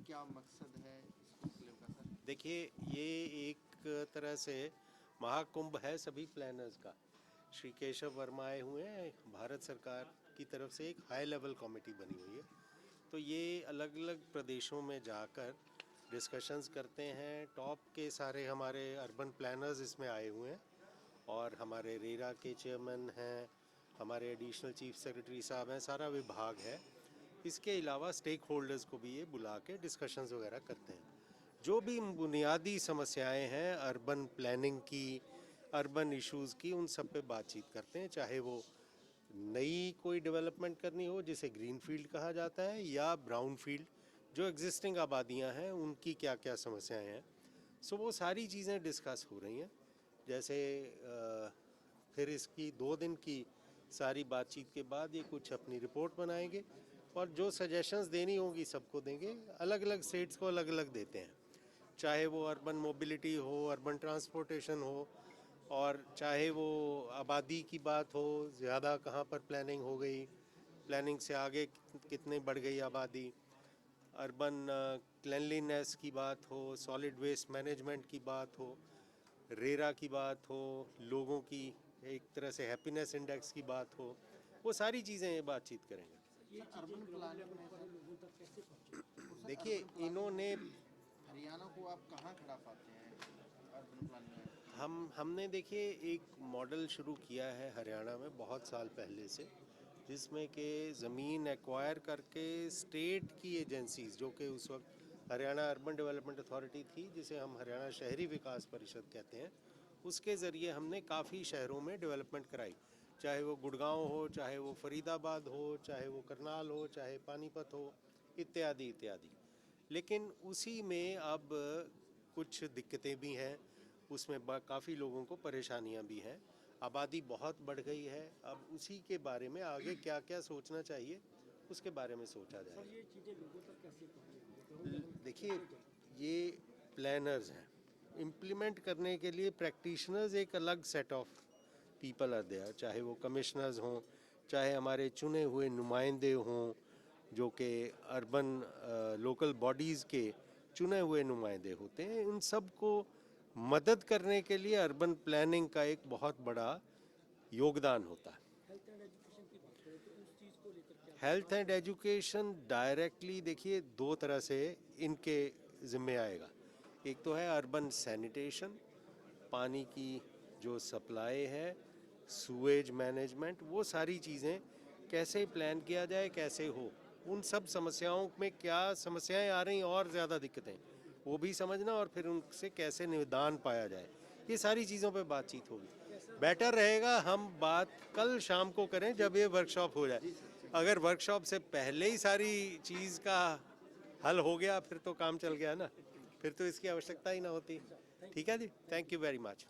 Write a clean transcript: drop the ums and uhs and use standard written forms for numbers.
क्या मकसद है इस कॉन्क्लेव का सर? देखिए, ये एक तरह से महाकुंभ है सभी प्लानर्स का। श्री केशव वर्मा आए हुए हैं, भारत सरकार की तरफ से एक हाई लेवल कमेटी बनी हुई है। तो ये अलग अलग प्रदेशों में जाकर डिस्कशंस करते हैं। टॉप के सारे हमारे अर्बन प्लानर्स इसमें आए हुए हैं और हमारे रेरा के चेयरमैन हैं, हमारे एडिशनल चीफ सेक्रेटरी साहब हैं, सारा विभाग है। इसके अलावा स्टेक होल्डर्स को भी ये बुला के डिस्कशंस वगैरह करते हैं। जो भी बुनियादी समस्याएं हैं अर्बन प्लानिंग की, अर्बन इश्यूज़ की, उन सब पे बातचीत करते हैं। चाहे वो नई कोई डेवलपमेंट करनी हो जिसे ग्रीन फील्ड कहा जाता है, या ब्राउन फील्ड जो एग्जिस्टिंग आबादियां हैं उनकी क्या क्या समस्याएं हैं। सो वो सारी चीज़ें डिस्कस हो रही हैं। जैसे फिर इसकी 2 दिन की सारी बातचीत के बाद ये कुछ अपनी रिपोर्ट बनाएंगे और जो सजेशंस देनी होगी सबको देंगे। अलग अलग स्टेट्स को अलग अलग देते हैं, चाहे वो अर्बन मोबिलिटी हो, अर्बन ट्रांसपोर्टेशन हो, और चाहे वो आबादी की बात हो, ज़्यादा कहाँ पर प्लानिंग हो गई, प्लानिंग से आगे कितने बढ़ गई आबादी, अर्बन क्लेanलीनेस की बात हो, सॉलिड वेस्ट मैनेजमेंट की बात हो, रेरा की बात हो, लोगों की एक तरह से हैप्पीनेस इंडेक्स की बात हो, वो सारी चीज़ें ये बातचीत करेंगे। ये अर्बन प्लानिंग में सर, देखिए, इन्होंने हरियाणा को आप कहाँ खड़ा पाते हैं अर्बन प्लानिंग में? हमने देखिए एक मॉडल शुरू किया है हरियाणा में बहुत साल पहले से, जिसमें कि ज़मीन एक्वायर करके स्टेट की एजेंसीज, जो कि उस वक्त हरियाणा अर्बन डेवलपमेंट अथॉरिटी थी, जिसे हम हरियाणा शहरी विकास परिषद कहते हैं, उसके ज़रिए हमने काफ़ी शहरों में डेवलपमेंट कराई। चाहे वो गुड़गांव हो, चाहे वो फरीदाबाद हो, चाहे वो करनाल हो, चाहे पानीपत हो, इत्यादि इत्यादि। लेकिन उसी में अब कुछ दिक्कतें भी हैं, उसमें काफ़ी लोगों को परेशानियां भी हैं। आबादी बहुत बढ़ गई है। अब उसी के बारे में आगे क्या क्या सोचना चाहिए, उसके बारे में सोचा जाए। ये चीज़ें लोगों तक कैसे पहुँचेंगी? देखिए, ये प्लानर्स हैं, इम्प्लीमेंट करने के लिए प्रैक्टिशनर्स एक अलग set of people are there, चाहे वो कमिश्नर्स हों, चाहे हमारे चुने हुए नुमाइंदे हों, जो कि अर्बन लोकल बॉडीज़ के चुने हुए नुमाइंदे होते हैं। उन सब को मदद करने के लिए अर्बन प्लानिंग का एक बहुत बड़ा योगदान होता है। हेल्थ एंड एजुकेशन की बात करें तो उस चीज़ को लेकर क्या? हेल्थ एंड एजुकेशन डायरेक्टली देखिए 2 तरह से इनके ज़िम्मे आएगा। एक तो है अर्बन सैनिटेशन, पानी की जो सप्लाई है, सूएज मैनेजमेंट, वो सारी चीज़ें कैसे प्लान किया जाए, कैसे हो, उन सब समस्याओं में क्या समस्याएं आ रही और ज़्यादा दिक्कतें, वो भी समझना और फिर उनसे कैसे निदान पाया जाए, ये सारी चीज़ों पे बातचीत होगी। बेटर रहेगा हम बात कल शाम को करें जब ये वर्कशॉप हो जाए। अगर वर्कशॉप से पहले ही सारी चीज़ का हल हो गया फिर तो काम चल गया ना, फिर तो इसकी आवश्यकता ही ना होती। ठीक है जी, थैंक यू वेरी मच।